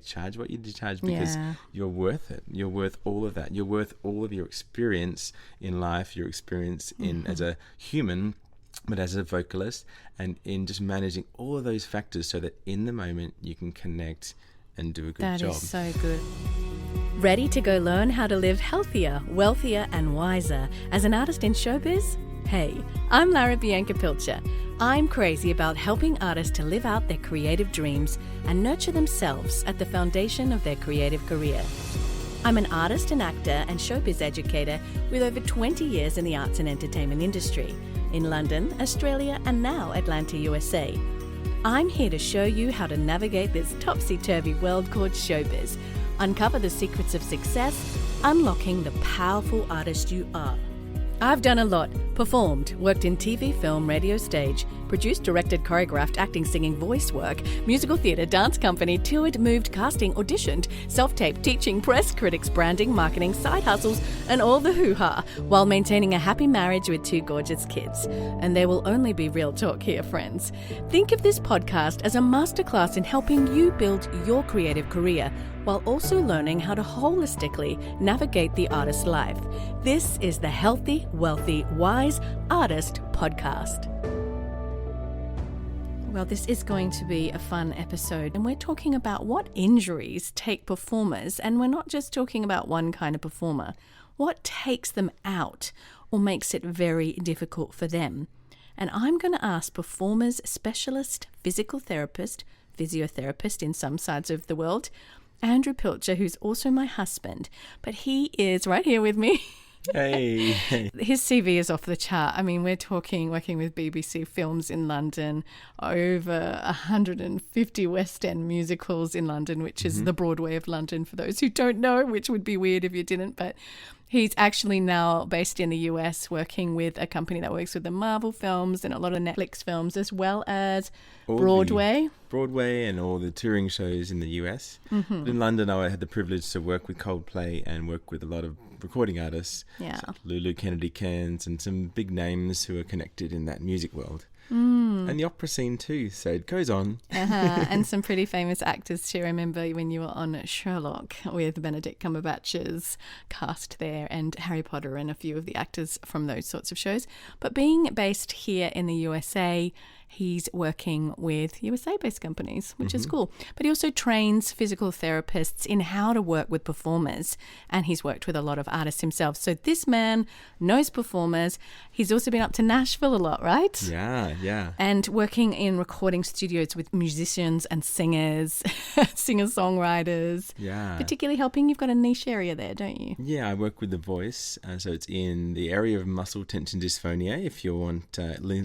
Charge what you charge because you're worth it. You're worth all of that. You're worth all of your experience in life, your experience in as a human, but as a vocalist, and in just managing all of those factors so that in the moment you can connect and do a good job. That is so good. Ready to go learn how to live healthier, wealthier and wiser as an artist in showbiz? Hey, I'm Lara Bianca Pilcher. I'm crazy about helping artists to live out their creative dreams and nurture themselves at the foundation of their creative career. I'm an artist and actor and showbiz educator with over 20 years in the arts and entertainment industry in London, Australia, and now Atlanta, USA. I'm here to show you how to navigate this topsy-turvy world called showbiz, uncover the secrets of success, unlocking the powerful artist you are. I've done a lot, performed, worked in TV, film, radio, stage, produced, directed, choreographed, acting, singing, voice work, musical theatre, dance company, toured, moved, casting, auditioned, self-taped, teaching, press, critics, branding, marketing, side hustles, and all the hoo-ha, while maintaining a happy marriage with 2 gorgeous kids. And there will only be real talk here, friends. Think of this podcast as a masterclass in helping you build your creative career, while also learning how to holistically navigate the artist's life. This is the Healthy, Wealthy, Wise Artist Podcast. Well, this is going to be a fun episode, and we're talking about what injuries take performers, and we're not just talking about one kind of performer. What takes them out or makes it very difficult for them? And I'm going to ask performers, specialist, physical therapist, physiotherapist in some sides of the world, Andrew Pilcher, who's also my husband, but he is right here with me. Hey. His CV is off the chart. I mean, we're talking working with BBC Films in London, over 150 West End musicals in London, which is the Broadway of London for those who don't know, which would be weird if you didn't, but he's actually now based in the US working with a company that works with the Marvel films and a lot of Netflix films, as well as Broadway and all the touring shows in the US. But in London, I had the privilege to work with Coldplay and work with a lot of recording artists, like Lulu Kennedy-Cairns and some big names who are connected in that music world. And the opera scene too, so it goes on. And some pretty famous actors too. I remember when you were on Sherlock with Benedict Cumberbatch's cast there, and Harry Potter and a few of the actors from those sorts of shows. But being based here in the USA, he's working with USA-based companies, which is cool. But he also trains physical therapists in how to work with performers, and he's worked with a lot of artists himself. So this man knows performers. He's also been up to Nashville a lot, right? Yeah. And working in recording studios with musicians and singers, singer-songwriters. Yeah. Particularly helping, you've got a niche area there, don't you? Yeah, I work with the voice. So it's in the area of muscle tension dysphonia, if you want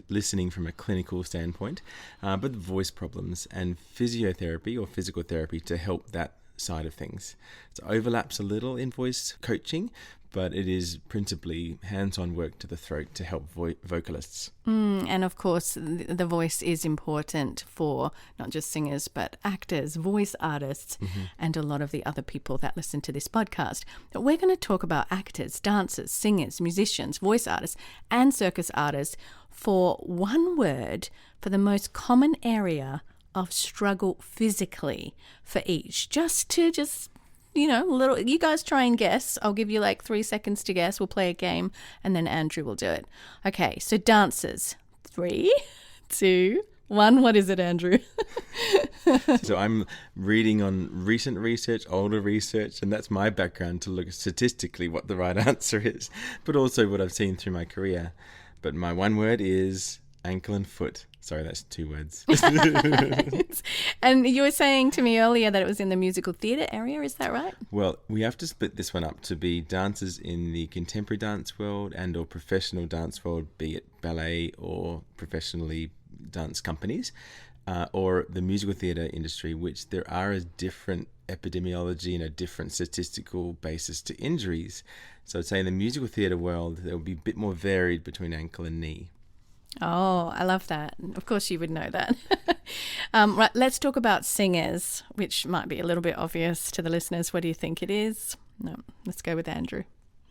listening from a clinical standpoint, but voice problems and physiotherapy or physical therapy to help that side of things. It overlaps a little in voice coaching, but it is principally hands-on work to the throat to help vocalists. And of course, the voice is important for not just singers, but actors, voice artists, and a lot of the other people that listen to this podcast. But we're going to talk about actors, dancers, singers, musicians, voice artists, and circus artists for one word for the most common area of struggle physically for each. You guys try and guess. I'll give you like 3 seconds to guess. We'll play a game and then Andrew will do it. Okay, so dancers. 3, 2, 1. What is it, Andrew? So I'm reading on recent research, older research, and that's my background to look statistically what the right answer is, but also what I've seen through my career. But my one word is ankle and foot. Sorry, that's 2 words. And you were saying to me earlier that it was in the musical theatre area, is that right? Well, we have to split this one up to be dancers in the contemporary dance world and or professional dance world, be it ballet or professionally dance companies, or the musical theatre industry, which there are a different epidemiology and a different statistical basis to injuries. So I'd say in the musical theatre world, there will be a bit more varied between ankle and knee. Oh, I love that. Of course you would know that. Right, let's talk about singers, which might be a little bit obvious to the listeners. What do you think it is? No, let's go with Andrew.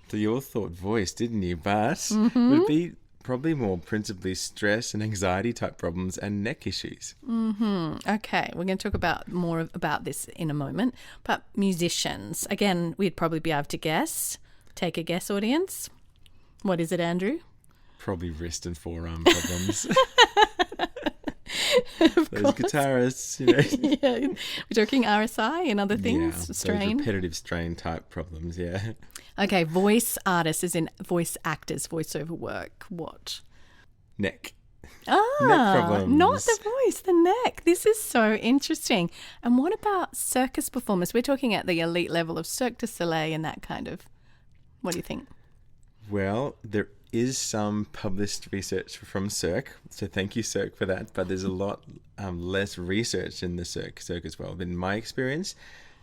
So you all thought voice, didn't you? But would it be probably more principally stress and anxiety type problems and neck issues. Okay, we're going to talk about more about this in a moment. But musicians, again, we'd probably be able to guess. Take a guess, audience. What is it, Andrew? Probably wrist and forearm problems. Those guitarists, Yeah, we're talking RSI and other things, strain. Those repetitive strain type problems, yeah. Okay, voice artists, as in voice actors, voiceover work. What? Neck. Ah, Neck problems. not the voice, the neck. This is so interesting. And what about circus performers? We're talking at the elite level of Cirque du Soleil and that kind of. What do you think? Well, there is some published research from Cirque, so thank you, Cirque, for that. But there's a lot less research in the circus world. In my experience,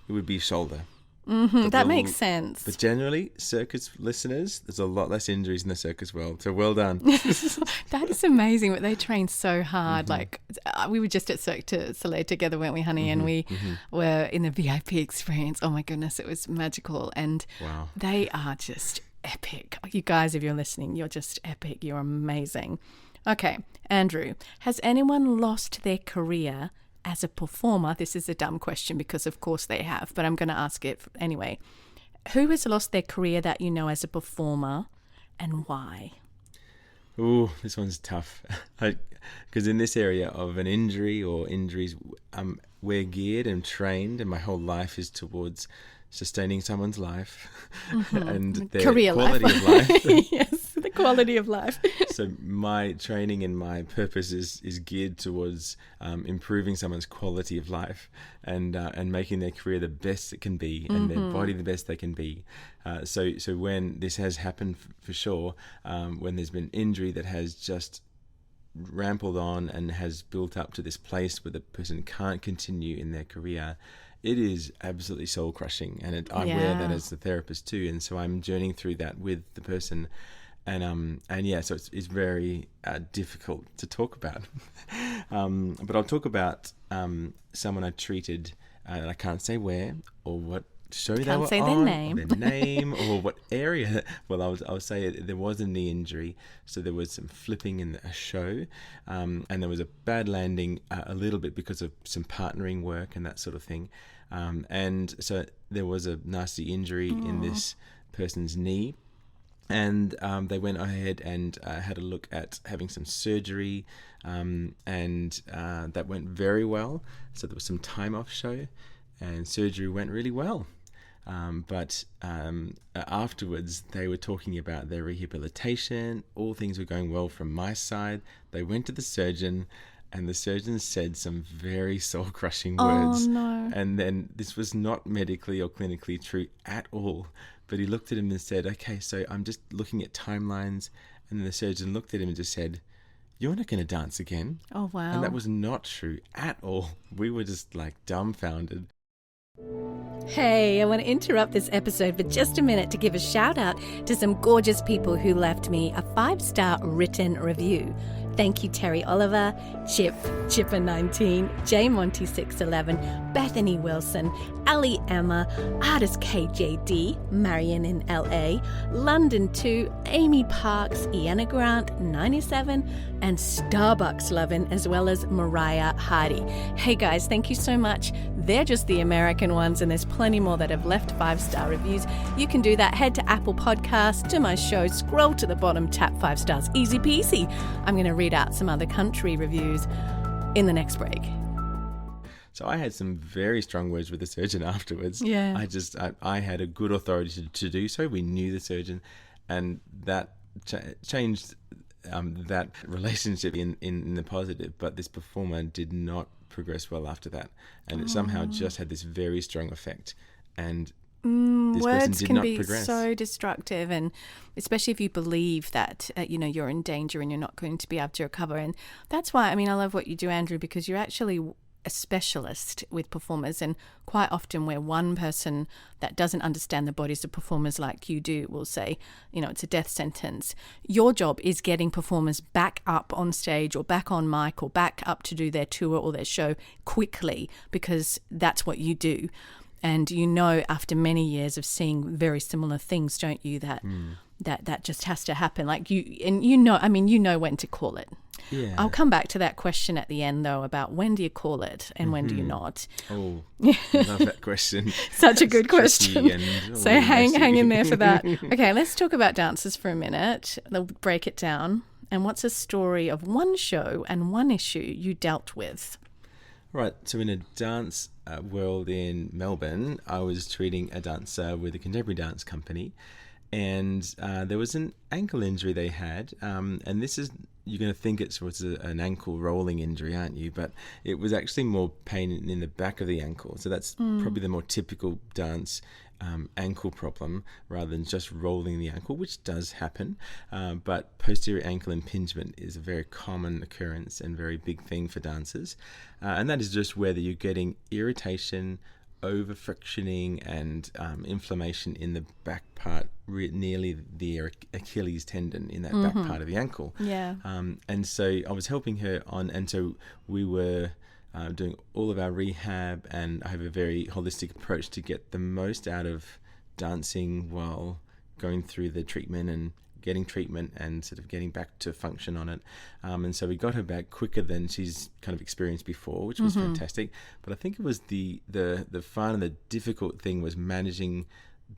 it would be shoulder. That makes sense. But generally, circus listeners, there's a lot less injuries in the circus world. So well done. That is amazing. But they train so hard. Like we were just at Cirque du Soleil together, weren't we, honey? And we were in the VIP experience. Oh my goodness, it was magical. And wow, they are just epic. You guys, if you're listening, you're just epic. You're amazing. Okay, Andrew, has anyone lost their career as a performer? This is a dumb question because of course they have, but I'm going to ask it anyway. Who has lost their career that you know as a performer and why? Ooh, this one's tough. Because in this area of an injury or injuries, we're geared and trained, and my whole life is towards sustaining someone's life and their career quality life. of life. Yes, the quality of life. So my training and my purpose is geared towards improving someone's quality of life and making their career the best it can be and their body the best they can be. So when this has happened for sure, when there's been injury that has just rambled on and has built up to this place where the person can't continue in their career, it is absolutely soul crushing, and I wear that as the therapist too, and so I'm journeying through that with the person, and so it's very difficult to talk about. But I'll talk about someone I treated, and I can't say where or what show they were on, their name or what area. Well, I'll say there was a knee injury, so there was some flipping in a show, and there was a bad landing a little bit because of some partnering work and that sort of thing, and so there was a nasty injury in this person's knee, and they went ahead and had a look at having some surgery, and that went very well. So there was some time off show, and surgery went really well. But afterwards, they were talking about their rehabilitation. All things were going well from my side. They went to the surgeon, and the surgeon said some very soul-crushing words. Oh, no. And then this was not medically or clinically true at all. But he looked at him and said, okay, so I'm just looking at timelines. And then the surgeon looked at him and just said, you're not going to dance again. Oh, wow. And that was not true at all. We were just like dumbfounded. Hey, I want to interrupt this episode for just a minute to give a shout out to some gorgeous people who left me a 5-star written review. Thank you, Terry Oliver, Chipper19, J Monty611, Bethany Wilson, Ali Emma, Artist KJD, Marion in LA, London 2, Amy Parks, Iana Grant, 97, and Starbucks Lovin', as well as Mariah Hardy. Hey guys, thank you so much. They're just the American ones, and there's plenty more that have left 5-star reviews. You can do that. Head to Apple Podcasts, to my show, scroll to the bottom, tap 5 stars, easy peasy. I'm going to read out some other country reviews in the next break. So I had some very strong words with the surgeon afterwards. Yeah. I had a good authority to do so. We knew the surgeon, and that changed that relationship in the positive. But this performer did not progress well after that, and it somehow just had this very strong effect. And this words can be progress. So destructive, and especially if you believe that you're in danger and you're not going to be able to recover. And that's why I love what you do, Andrew, because you're actually a specialist with performers, and quite often where one person that doesn't understand the bodies of performers like you do will say, it's a death sentence. Your job is getting performers back up on stage or back on mic or back up to do their tour or their show quickly, because that's what you do. And after many years of seeing very similar things, don't you, that that just has to happen. Like you know when to call it. Yeah. I'll come back to that question at the end, though, about when do you call it and when do you not? Oh, I love that question. Such a good question. So hang in there for that. Okay. Okay, let's talk about dances for a minute. They'll break it down. And what's a story of one show and one issue you dealt with? Right, so in a dance world in Melbourne, I was treating a dancer with a contemporary dance company, and there was an ankle injury they had, and this is, you're going to think it was an ankle rolling injury, aren't you? But it was actually more pain in the back of the ankle, so that's probably the more typical dance ankle problem rather than just rolling the ankle, which does happen. But posterior ankle impingement is a very common occurrence and very big thing for dancers. And that is just whether you're getting irritation, over frictioning and inflammation in the back part, nearly the Achilles tendon in that back part of the ankle. Yeah. And so I was helping her on, and so we were doing all of our rehab, and I have a very holistic approach to get the most out of dancing while going through the treatment and getting treatment and sort of getting back to function on it. And so we got her back quicker than she's kind of experienced before, which was fantastic. But I think it was the fun and the difficult thing was managing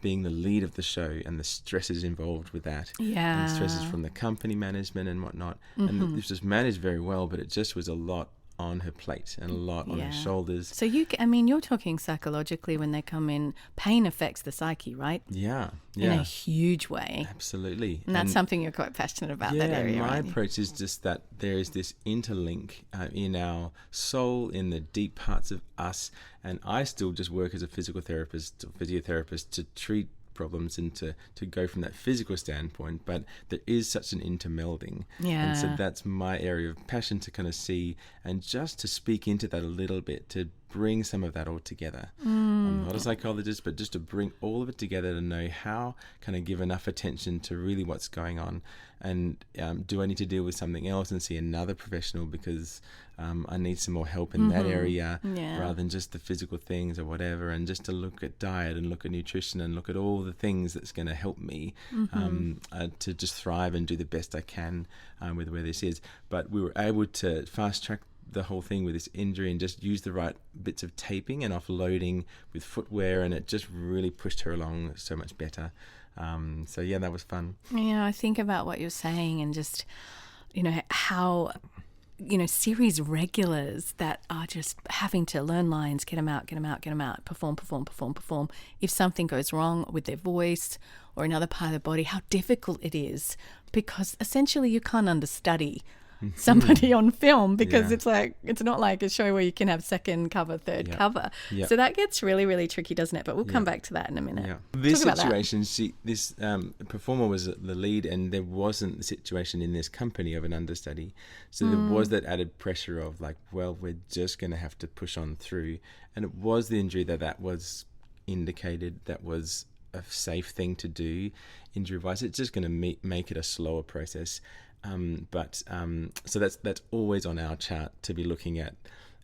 being the lead of the show and the stresses involved with that. Yeah. And stresses from the company management and whatnot. And it was just managed very well, but it just was a lot on her plate and a lot on her shoulders. So you're talking psychologically when they come in, pain affects the psyche, right? Yeah. In a huge way. Absolutely. And that's something you're quite passionate about, that area, my right? approach is just that there is this interlink in our soul, in the deep parts of us, and I still just work as a physical therapist or physiotherapist to treat problems and to go from that physical standpoint, but there is such an intermelding. And so that's my area of passion, to kind of see and just to speak into that a little bit, to bring some of that all together. I'm not a psychologist, but just to bring all of it together, to know how can I give enough attention to really what's going on, and do I need to deal with something else and see another professional because I need some more help in that area, rather than just the physical things or whatever, and just to look at diet and look at nutrition and look at all the things that's going to help me to just thrive and do the best I can with where this is. But we were able to fast track the whole thing with this injury and just use the right bits of taping and offloading with footwear, and it just really pushed her along so much better. So yeah, that was fun. I think about what you're saying, and just how series regulars that are just having to learn lines, get them out, perform. If something goes wrong with their voice or another part of the body, how difficult it is, because essentially you can't understudy somebody on film, because it's not like a show where you can have second cover, third cover. So that gets really, really tricky, doesn't it? But we'll come back to that in a minute. This situation, this performer was the lead, and there wasn't the situation in this company of an understudy. So there was that added pressure of like, well, we're just going to have to push on through. And it was the injury that was indicated that was a safe thing to do injury-wise. It's just going to make it a slower process. So that's always on our chart to be looking at.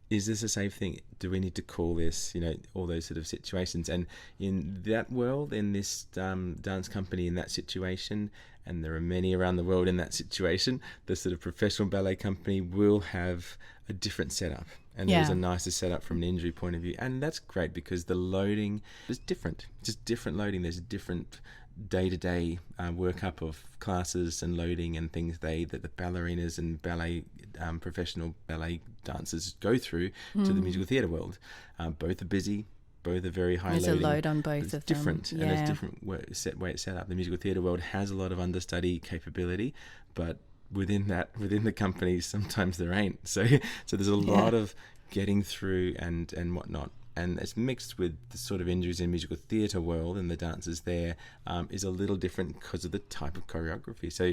Is this a safe thing? Do we need to call this? All those sort of situations. And in that world, in this dance company, in that situation, and there are many around the world in that situation, the sort of professional ballet company will have a different setup. And there's a nicer setup from an injury point of view. And that's great, because the loading is different. Just different loading. There's a different day-to-day workup of classes and loading and things that the ballerinas and professional ballet dancers go through to the musical theatre world. Both are busy, both are very high loading. There's a load on both of them. Different, and there's different way it's set up. The musical theatre world has a lot of understudy capability, but within the companies, sometimes there ain't. So there's a lot of getting through and whatnot. And it's mixed with the sort of injuries in musical theatre world, and the dancers there is a little different because of the type of choreography. So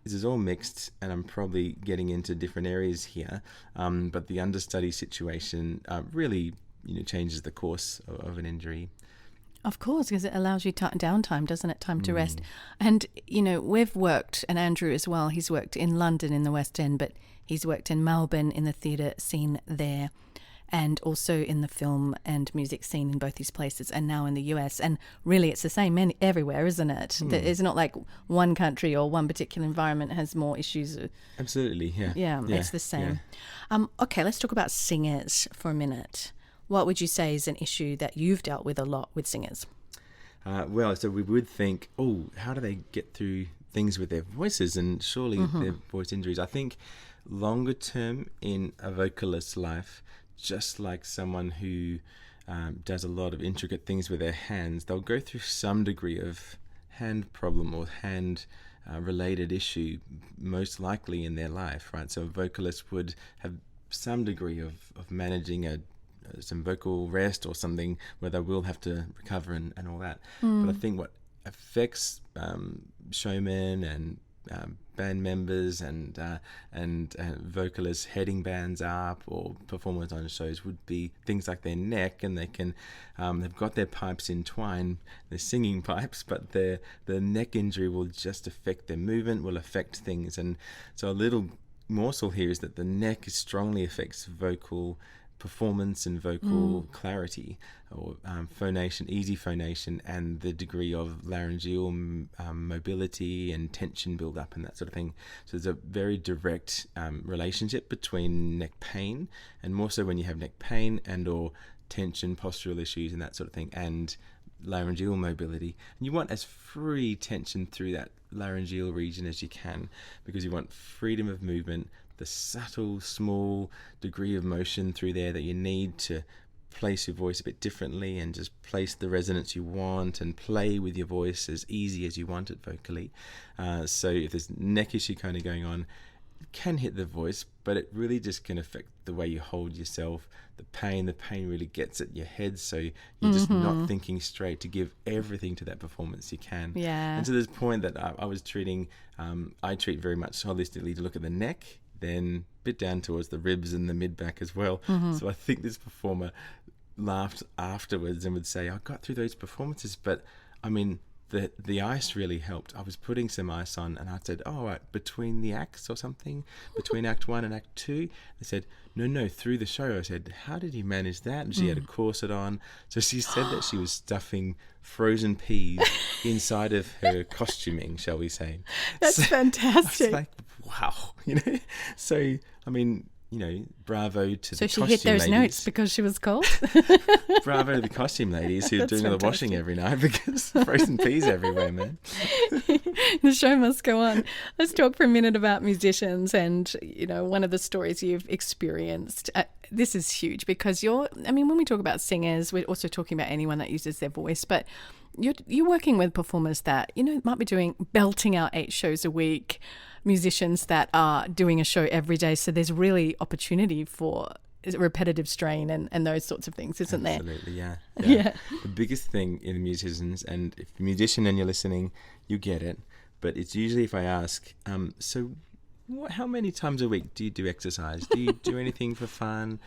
this is all mixed, and I'm probably getting into different areas here. But the understudy situation really changes the course of an injury. Of course, because it allows you downtime, doesn't it? Time to rest. And, we've worked, and Andrew as well, he's worked in London in the West End, but he's worked in Melbourne in the theatre scene there. and also in the film and music scene in both these places, and now in the US. And really it's the same everywhere, isn't it? It's not like one country or one particular environment has more issues. Absolutely, yeah. Yeah, it's the same. Okay, let's talk about singers for a minute. What would you say is an issue that you've dealt with a lot with singers? Well, so we would think, how do they get through things with their voices, and surely their voice injuries? I think longer term in a vocalist's life, just like someone who does a lot of intricate things with their hands, they'll go through some degree of hand problem or hand related issue, most likely in their life, right? So a vocalist would have some degree of managing some vocal rest or something where they will have to recover and all that. But I think what affects showmen and band members and vocalists heading bands up or performers on shows would be things like their neck, and they can they've got their pipes entwined, they're singing pipes, but the neck injury will just affect their movement, will affect things. And so a little morsel here is that the neck strongly affects vocal performance and vocal clarity, or phonation, easy phonation, and the degree of laryngeal mobility and tension build up and that sort of thing. So there's a very direct relationship between neck pain, and more so when you have neck pain and or tension, postural issues and that sort of thing, and laryngeal mobility. And you want as free tension through that laryngeal region as you can, because you want freedom of movement, the subtle, small degree of motion through there that you need to place your voice a bit differently and just place the resonance you want and play with your voice as easy as you want it vocally. So if there's neck issue kind of going on, it can hit the voice, but it really just can affect the way you hold yourself. The pain really gets at your head, so you're just not thinking straight to give everything to that performance you can. Yeah. And to this point that I was treating, I treat very much holistically to look at the neck, then a bit down towards the ribs and the mid-back as well. So I think this performer laughed afterwards and would say, I got through those performances, but I mean, the ice really helped. I was putting some ice on, and I said, right, between the acts or something, between Act 1 and Act 2. They said, no, through the show. I said, how did you manage that? And she had a corset on. So she said that she was stuffing frozen peas inside of her costuming, shall we say. That's fantastic. I was like, wow, So, I mean, bravo to the costume ladies. So she hit those notes because she was cold? Bravo to the costume ladies who are doing all the washing every night, because frozen peas everywhere, man. The show must go on. Let's talk for a minute about musicians and, one of the stories you've experienced. This is huge because when we talk about singers, we're also talking about anyone that uses their voice, but you're working with performers that, might be belting out 8 shows a week, musicians that are doing a show every day. So there's really opportunity for repetitive strain and those sorts of things, isn't there? Absolutely, yeah. The biggest thing in musicians, and if you're a musician and you're listening, you get it, but it's usually if I ask, how many times a week do you do exercise? Do you do anything for fun?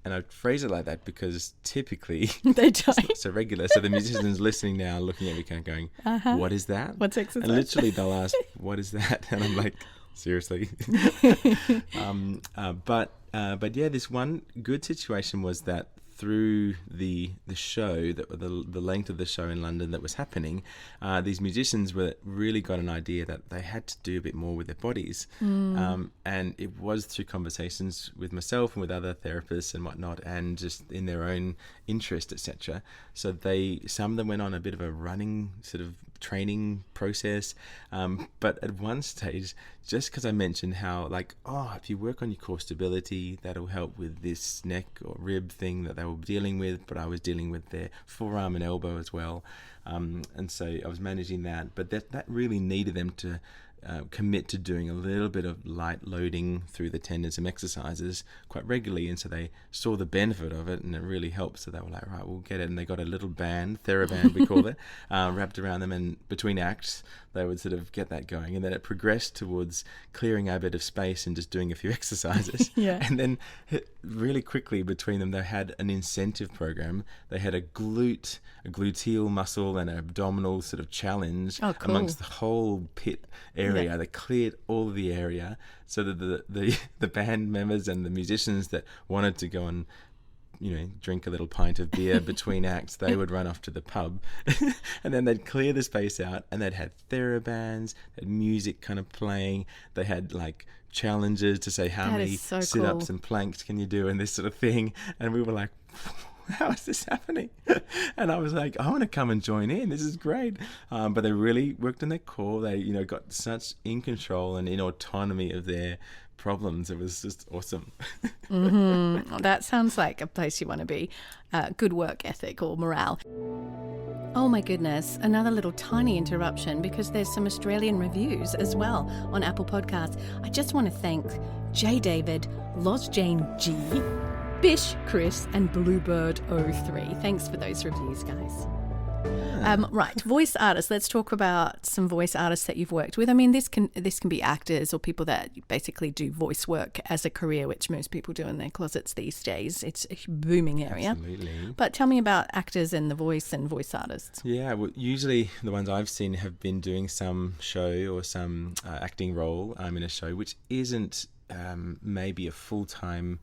And I phrase it like that because typically they don't. It's not so regular. So the musicians listening now, looking at me, kind of going, "What is that? What's exercise?" And literally they'll ask, "What is that?" And I'm like, "Seriously." But yeah, this one good situation was that through the show, the length of the show in London that was happening, these musicians really got an idea that they had to do a bit more with their bodies. And it was through conversations with myself and with other therapists and whatnot, and just in their own interest, etc. So some of them went on a bit of a running sort of training process, but at one stage, just because I mentioned how if you work on your core stability, that'll help with this neck or rib thing that they were dealing with, but I was dealing with their forearm and elbow as well, and so I was managing that, but that really needed them to commit to doing a little bit of light loading through the tendons and exercises quite regularly, and so they saw the benefit of it and it really helped. So they were like, right, we'll get it. And they got a little band, TheraBand we call it, wrapped around them, and between acts they would sort of get that going, and then it progressed towards clearing a bit of space and just doing a few exercises. And then really quickly between them they had an incentive program. They had a gluteal muscle and an abdominal sort of challenge amongst the whole pit area. They cleared all of the area so that the band members and the musicians that wanted to go and drink a little pint of beer between acts, they would run off to the pub and then they'd clear the space out and they'd have therabands, they had music kind of playing, they had like challenges to say how many sit-ups and planks can you do and this sort of thing. And we were like, how is this happening? And I was like, I want to come and join in. This is great. But they really worked on their core. They, got such in control and in autonomy of their problems. It was just awesome. That sounds like a place you want to be. Good work ethic or morale. Oh my goodness, another little tiny interruption because there's some Australian reviews as well on Apple Podcasts. I just want to thank J. David, Loz Jane G, Bish Chris and Bluebird03. Thanks for those reviews, guys. Right, voice artists. Let's talk about some voice artists that you've worked with. I mean, this can be actors or people that basically do voice work as a career, which most people do in their closets these days. It's a booming area. Absolutely. But tell me about actors in the voice and voice artists. Yeah, well, usually the ones I've seen have been doing some show or some acting role in a show, which isn't maybe a full-time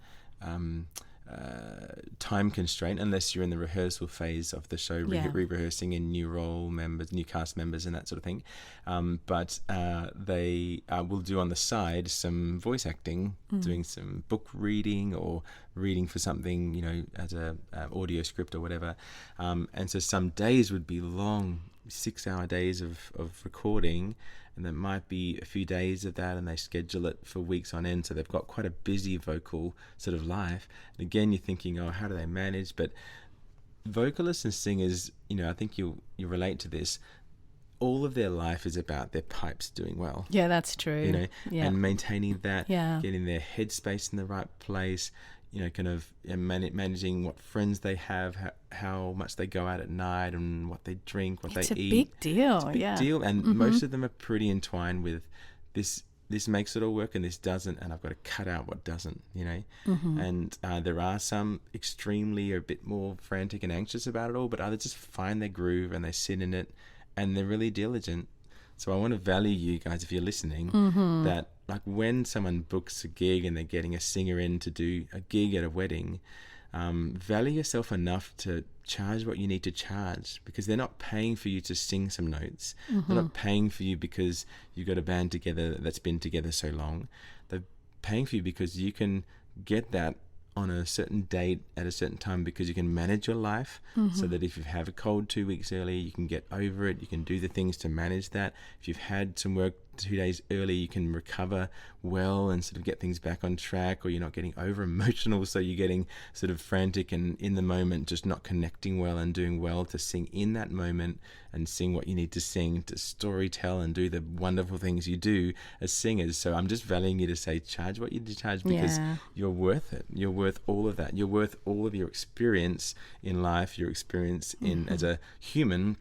time constraint unless you're in the rehearsal phase of the show, re-rehearsing in new cast members and that sort of thing. But they will do on the side some voice acting, doing some book reading or reading for something, as a audio script or whatever. And so some days would be long, 6-hour days of recording, and there might be a few days of that, and they schedule it for weeks on end, so they've got quite a busy vocal sort of life. And again, you're thinking, how do they manage? But vocalists and singers, I think you relate to this. All of their life is about their pipes doing well. Yeah, that's true. And maintaining that, getting their headspace in the right place, kind of managing what friends they have, how much they go out at night and what they drink, what they eat. It's a big deal. It's a big deal. And most of them are pretty entwined with this makes it all work and this doesn't, and I've got to cut out what doesn't, And there are some extremely a bit more frantic and anxious about it all, but others just find their groove and they sit in it and they're really diligent. So I want to value you guys, if you're listening, that like when someone books a gig and they're getting a singer in to do a gig at a wedding, value yourself enough to charge what you need to charge, because they're not paying for you to sing some notes. They're not paying for you because you've got a band together that's been together so long. They're paying for you because you can get that on a certain date at a certain time, because you can manage your life so that if you have a cold 2 weeks earlier, you can get over it. You can do the things to manage that. If you've had some work 2 days early, you can recover well and sort of get things back on track, or you're not getting over emotional, so you're getting sort of frantic and in the moment just not connecting well and doing well to sing in that moment and sing what you need to sing, to story tell and do the wonderful things you do as singers. So I'm just valuing you to say charge what you need to charge, because you're worth it. You're worth all of that. You're worth all of your experience in life, your experience in as a human,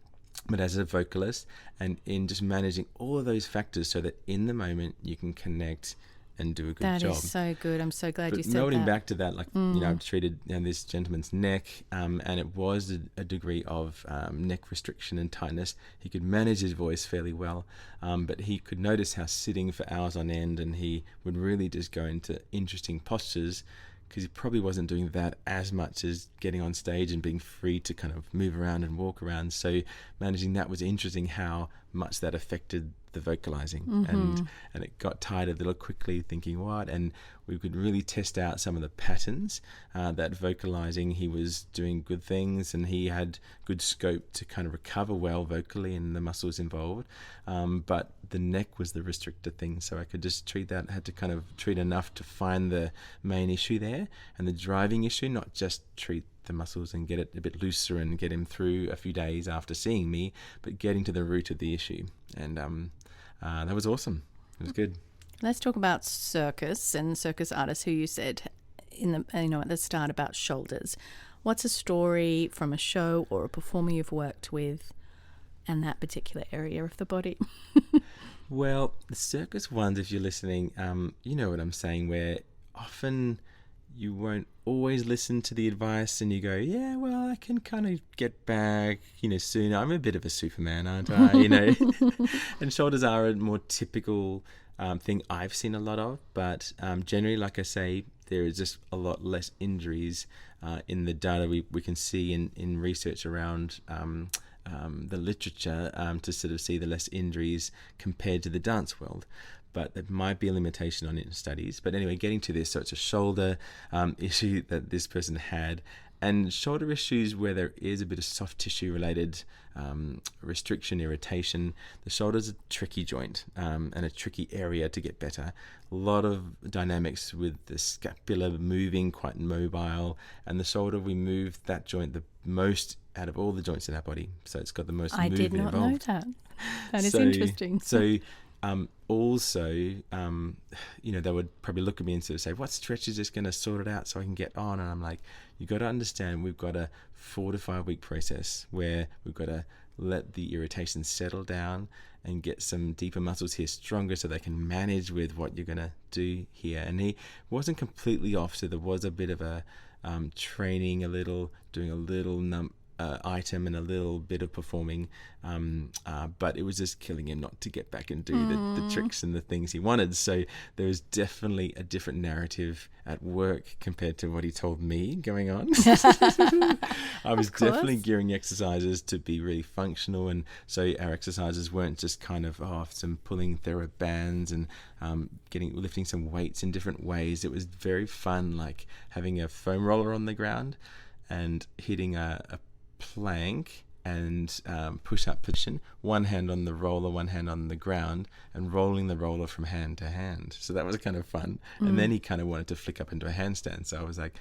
but as a vocalist, and in just managing all of those factors so that in the moment you can connect and do a good job. That is so good. I'm so glad you said that. Noting back to that, I've treated this gentleman's neck, and it was a degree of neck restriction and tightness. He could manage his voice fairly well, but he could notice how sitting for hours on end, and he would really just go into interesting postures, because he probably wasn't doing that as much as getting on stage and being free to kind of move around and walk around. So managing that was interesting, how much that affected the vocalizing, and it got tired a little quickly, thinking what, and we could really test out some of the patterns that vocalizing. He was doing good things and he had good scope to kind of recover well vocally and the muscles involved, but the neck was the restricted thing, so I could just treat that, had to kind of treat enough to find the main issue there and the driving issue, not just treat the muscles and get it a bit looser and get him through a few days after seeing me, but getting to the root of the issue. And that was awesome. It was good. Let's talk about circus and circus artists, who you said at the start about shoulders. What's a story from a show or a performer you've worked with and that particular area of the body? Well, the circus ones, if you're listening, you know what I'm saying, where often you won't always listen to the advice and you go, yeah, well, I can kind of get back, sooner. I'm a bit of a Superman, aren't I? And shoulders are a more typical thing I've seen a lot of, but generally, like I say, there is just a lot less injuries in the data we can see in research around the literature to sort of see the less injuries compared to the dance world. But there might be a limitation on it in studies. But anyway, getting to this, so it's a shoulder issue that this person had, and shoulder issues where there is a bit of soft tissue related restriction, irritation. The shoulder's a tricky joint and a tricky area to get better. A lot of dynamics with the scapula moving, quite mobile, and the shoulder, we move that joint the most out of all the joints in our body. So it's got the most movement involved. I did not know that. That is interesting. So also, they would probably look at me and sort of say, what stretch is this going to sort it out so I can get on? And I'm like, you got to understand, we've got a 4 to 5 week process where we've got to let the irritation settle down and get some deeper muscles here stronger so they can manage with what you're going to do here. And he wasn't completely off, so there was a bit of a training, doing a little item and a little bit of performing, but it was just killing him not to get back and do the tricks and the things he wanted. So there was definitely a different narrative at work compared to what he told me going on. I was definitely gearing exercises to be really functional, and so our exercises weren't just kind of some pulling TheraBands and lifting some weights in different ways. It was very fun, like having a foam roller on the ground and hitting a plank and push-up position, one hand on the roller, one hand on the ground, and rolling the roller from hand to hand. So that was kind of fun. And then he kind of wanted to flick up into a handstand. So I was like,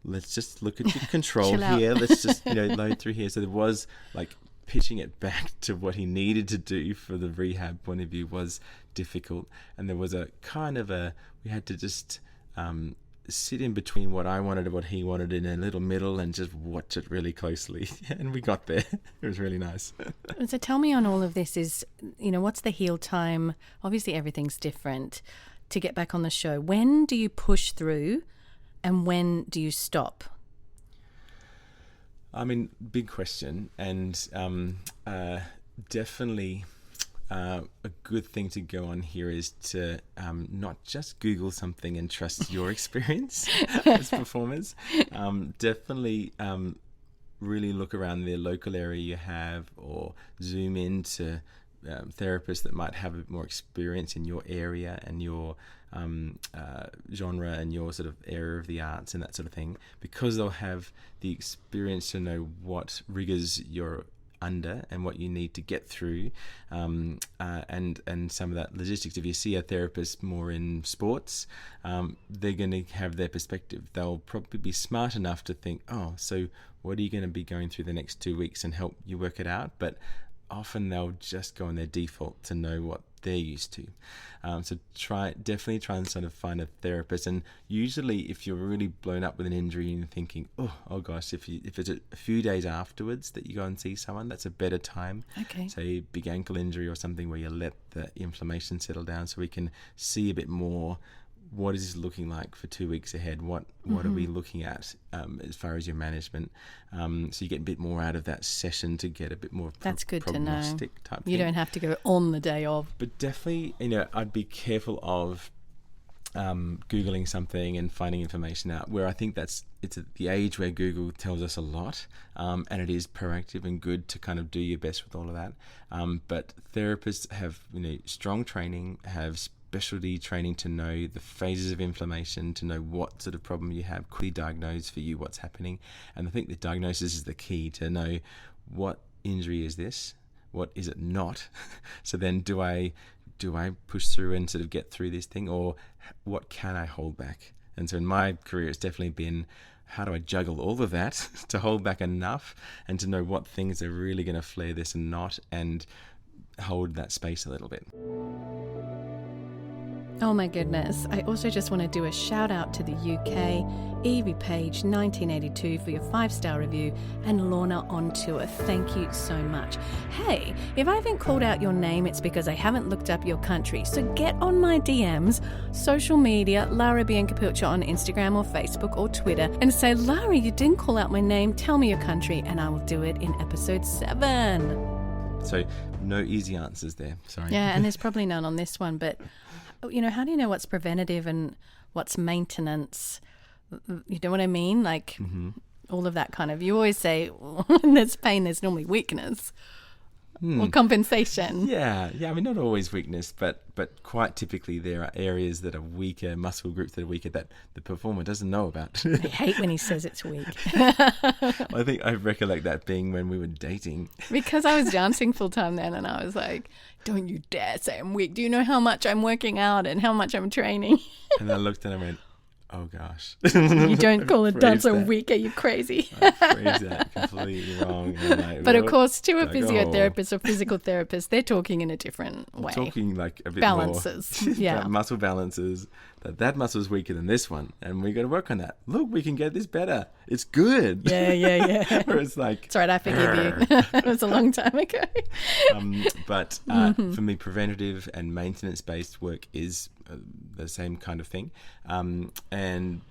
let's just look at your control here. Let's just load through here. So there was like pitching it back to what he needed to do for the rehab point of view was difficult. And there was we had to just sit in between what I wanted and what he wanted in a little middle and just watch it really closely. And we got there. It was really nice. So tell me on all of this is, what's the heal time? Obviously everything's different to get back on the show. When do you push through and when do you stop? I mean, big question. And definitely a good thing to go on here is to not just Google something and trust your experience as performers. Definitely really look around the local area you have, or zoom into therapists that might have a bit more experience in your area and your genre and your sort of area of the arts and that sort of thing, because they'll have the experience to know what rigors you're under and what you need to get through, and some of that logistics. If you see a therapist more in sports, they're going to have their perspective. They'll probably be smart enough to think, so what are you going to be going through the next 2 weeks, and help you work it out. But often they'll just go on their default to know what they're used to. So definitely try and sort of find a therapist. And usually if you're really blown up with an injury and thinking, oh gosh, if it's a few days afterwards that you go and see someone, that's a better time. Okay. Say big ankle injury or something where you let the inflammation settle down, so we can see a bit more what is this looking like for 2 weeks ahead? What are we looking at as far as your management? So you get a bit more out of that session to get a bit more That's good to know. Type you thing. Don't have to go on the day of. But definitely, I'd be careful of Googling something and finding information out, where I think it's at the age where Google tells us a lot, and it is proactive and good to kind of do your best with all of that. But therapists have strong training, have specialty training to know the phases of inflammation, to know what sort of problem you have, quickly diagnose for you what's happening. And I think the diagnosis is the key to know what injury is this, what is it not. So then do I push through and sort of get through this thing, or what can I hold back? And so in my career, it's definitely been, how do I juggle all of that to hold back enough and to know what things are really going to flare this and not, and hold that space a little bit. Oh my goodness. I also just want to do a shout out to the UK, Evie Page 1982 for your 5-star review, and Lorna on tour. Thank you so much. Hey, if I haven't called out your name, it's because I haven't looked up your country. So get on my DMs, social media, Lara Bianca Pilcher on Instagram or Facebook or Twitter, and say, Lara, you didn't call out my name, tell me your country, and I will do it in episode 7. So no easy answers there, sorry. Yeah, and there's probably none on this one, but how do you know what's preventative and what's maintenance? You know what I mean? Like all of that kind of, you always say when there's pain, there's normally weakness or compensation. Yeah. I mean, not always weakness, but quite typically there are areas that are weaker, muscle groups that are weaker that the performer doesn't know about. I hate when he says it's weak. I think I recollect that being when we were dating. Because I was dancing full time then, and I was like, don't you dare say I'm weak. Do you know how much I'm working out and how much I'm training? And I looked and I went, oh gosh. You don't call a dancer weak, are you crazy? I phrased that completely wrong. But of course, to a physiotherapist or physical therapist, they're talking in a different way. Talking like a bit balances. more. Yeah. Muscle balances. That muscle is weaker than this one. And we got to work on that. Look, we can get this better. It's good. Yeah. Or it's like... It's all right, I forgive you. It was a long time ago. But for me, preventative and maintenance-based work is the same kind of thing. And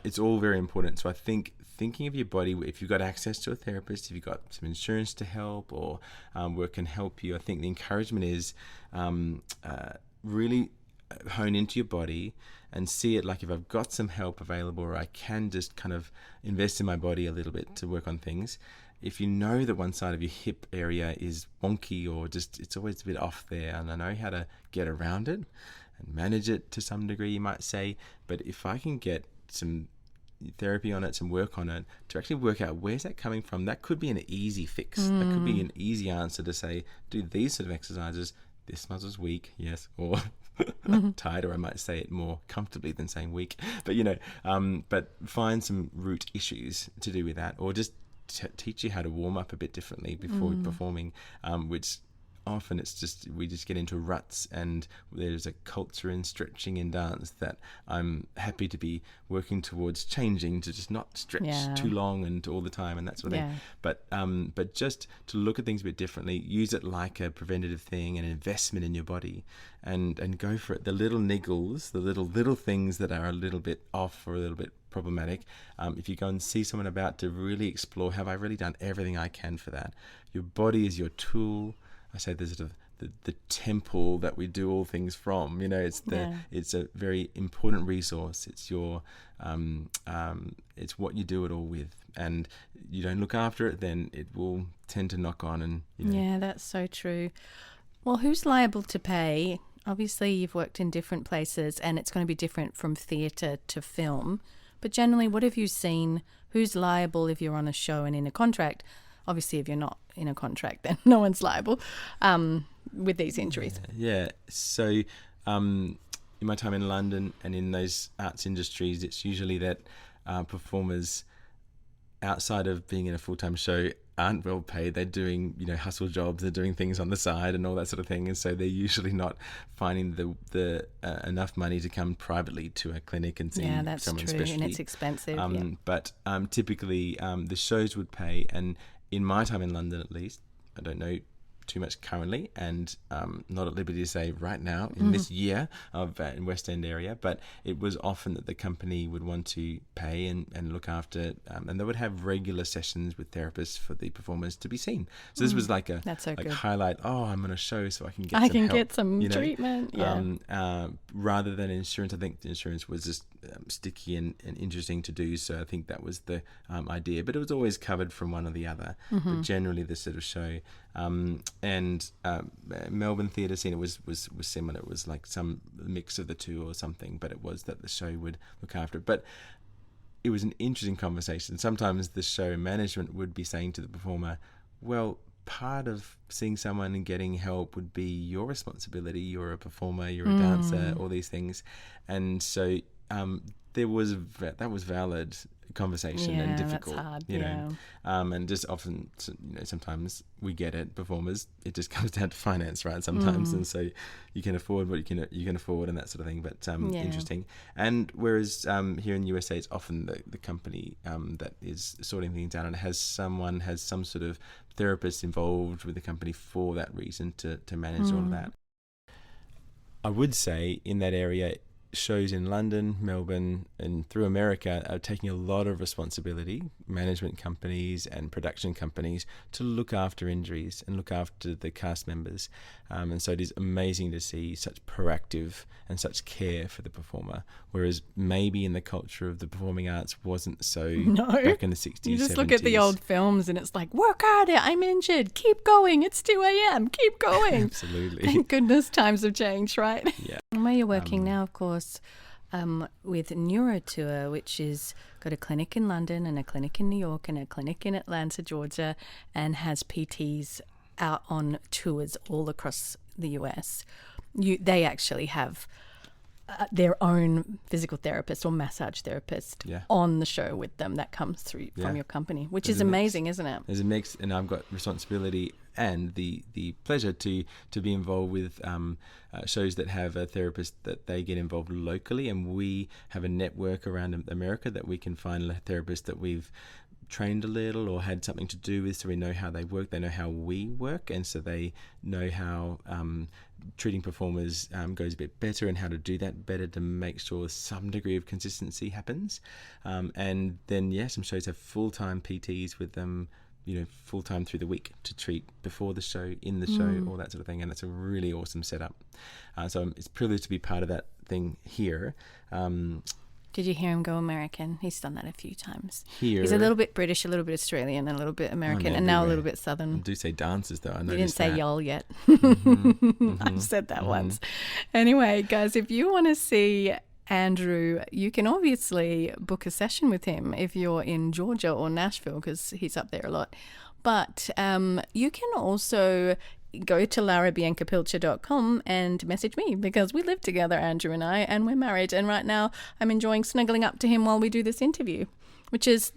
it's all very important. So I think thinking of your body, if you've got access to a therapist, if you've got some insurance to help or work can help you, I think the encouragement is really hone into your body and see it like if I've got some help available or I can just kind of invest in my body a little bit to work on things. If you know that one side of your hip area is wonky or just it's always a bit off there and I know how to get around it and manage it to some degree, you might say, but if I can get some therapy on it, some work on it, to actually work out where's that coming from, that could be an easy fix. That could be an easy answer to say, do these sort of exercises, this muscle's weak, yes, or tight, or I might say it more comfortably than saying weak, but but find some root issues to do with that, or just teach you how to warm up a bit differently before performing, which often it's just we just get into ruts, and there's a culture in stretching in dance that I'm happy to be working towards changing, to just not stretch too long and all the time and that sort of thing. But just to look at things a bit differently, use it like a preventative thing, an investment in your body, and go for it. The little niggles, the little things that are a little bit off or a little bit problematic, if you go and see someone about, to really explore, have I really done everything I can for that? Your body is your tool. I say there's sort of the temple that we do all things from. It's a very important resource. It's your it's what you do it all with, and you don't look after it, then it will tend to knock on. And yeah, that's so true. Well, who's liable to pay? Obviously, you've worked in different places, and it's going to be different from theatre to film. But generally, what have you seen? Who's liable if you're on a show and in a contract? Obviously, if you're not in a contract, then no one's liable with these injuries. Yeah. So in my time in London and in those arts industries, it's usually that performers, outside of being in a full-time show, aren't well paid. They're doing, hustle jobs. They're doing things on the side and all that sort of thing. And so they're usually not finding the enough money to come privately to a clinic and see someone. Yeah, that's true, specialty. And it's expensive. But typically the shows would pay. And in my time in London, at least, I don't know too much currently, and not at liberty to say right now in this year of in West End area, but it was often that the company would want to pay and look after, and they would have regular sessions with therapists for the performers to be seen. So this was like a highlight. Oh, I'm on a show, so I can get some help, treatment. Yeah. Rather than insurance, I think the insurance was just sticky and interesting to do. So I think that was the idea, but it was always covered from one or the other. But generally, this sort of show. And Melbourne theatre scene, it was similar. It was like some mix of the two or something, but it was that the show would look after it. But it was an interesting conversation. Sometimes the show management would be saying to the performer, well, part of seeing someone and getting help would be your responsibility. You're a performer, you're a dancer, all these things. And so that was valid conversation and difficult, that's hard, and just often, sometimes we get it, performers, it just comes down to finance, right? Sometimes, and so you can afford what you can afford and that sort of thing. But interesting. And whereas here in the USA, it's often the company that is sorting things out and has some sort of therapist involved with the company for that reason to manage all of that. I would say in that area, shows in London, Melbourne, and through America are taking a lot of responsibility, management companies and production companies, to look after injuries and look after the cast members. And so it is amazing to see such proactive and such care for the performer, whereas maybe in the culture of the performing arts wasn't so back in the 60s, You just 70s. look at the old films and it's like, work harder, I'm injured, keep going, it's 2 a.m., keep going. Absolutely. Thank goodness times have changed, right? Yeah. And where you're working now, of course, with NeuroTour, which is got a clinic in London and a clinic in New York and a clinic in Atlanta, Georgia, and has PTs out on tours all across the US. They actually have their own physical therapist or massage therapist on the show with them that comes through from your company, which is amazing, isn't it? There's a mix, and I've got responsibility and the pleasure to be involved with shows that have a therapist that they get involved locally, and we have a network around America that we can find a therapist that we've trained a little or had something to do with, so we know how they work, they know how we work, and so they know how treating performers goes a bit better and how to do that better to make sure some degree of consistency happens. And then some shows have full-time PTs with them, full-time through the week to treat before the show, in the show, all that sort of thing, and it's a really awesome setup. So it's a privilege to be part of that thing here. Did you hear him go American? He's done that a few times. Here, he's a little bit British, a little bit Australian, and a little bit American, and now a little bit Southern. I do say dances, though. I You didn't say y'all yet. I've said that once. Anyway, guys, if you want to see Andrew, you can obviously book a session with him if you're in Georgia or Nashville, because he's up there a lot. But you can also go to larabiancapilcher.com and message me, because we live together, Andrew and I, and we're married. And right now I'm enjoying snuggling up to him while we do this interview, which is,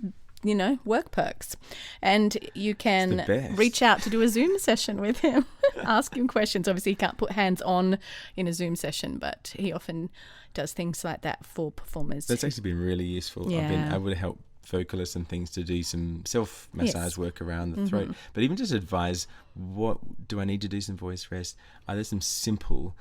work perks. And you can reach out to do a Zoom session with him, ask him questions. Obviously, he can't put hands on in a Zoom session, but he often does things like that for performers. That's actually been really useful. Yeah. I've been able to help vocalists and things to do some self-massage work around the throat, but even just advise, what do I need to do, some voice rest? Are there some simple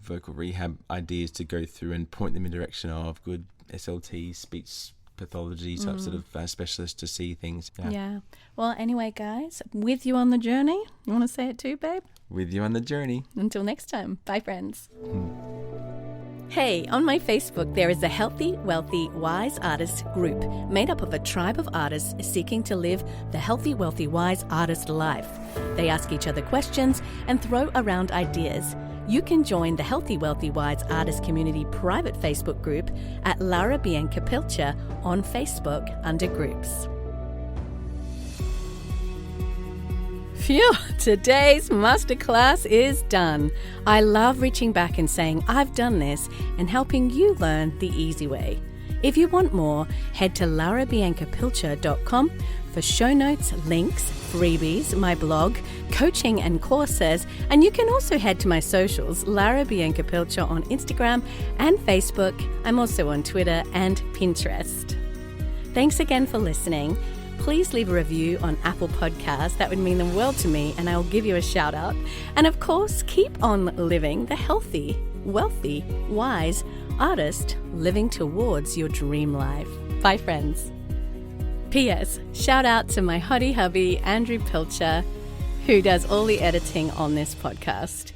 vocal rehab ideas to go through and point them in the direction of good SLT, speech pathology type sort of specialist to see things? Yeah. Well, anyway, guys, with you on the journey. You want to say it too, babe? With you on the journey. Until next time. Bye, friends. Hey, on my Facebook, there is a Healthy, Wealthy, Wise Artists group made up of a tribe of artists seeking to live the healthy, wealthy, wise artist life. They ask each other questions and throw around ideas. You can join the Healthy, Wealthy, Wise Artist Community private Facebook group at Lara Bianca Pilcher on Facebook under Groups. Phew, today's masterclass is done. I love reaching back and saying I've done this and helping you learn the easy way. If you want more, head to larabiancapilcher.com for show notes, links, freebies, my blog, coaching and courses, and you can also head to my socials, Lara Bianca Pilcher on Instagram and Facebook. I'm also on Twitter and Pinterest. Thanks again for listening. Please leave a review on Apple Podcasts. That would mean the world to me, and I'll give you a shout out. And of course, keep on living the healthy, wealthy, wise artist living towards your dream life. Bye, friends. P.S. Shout out to my hottie hubby, Andrew Pilcher, who does all the editing on this podcast.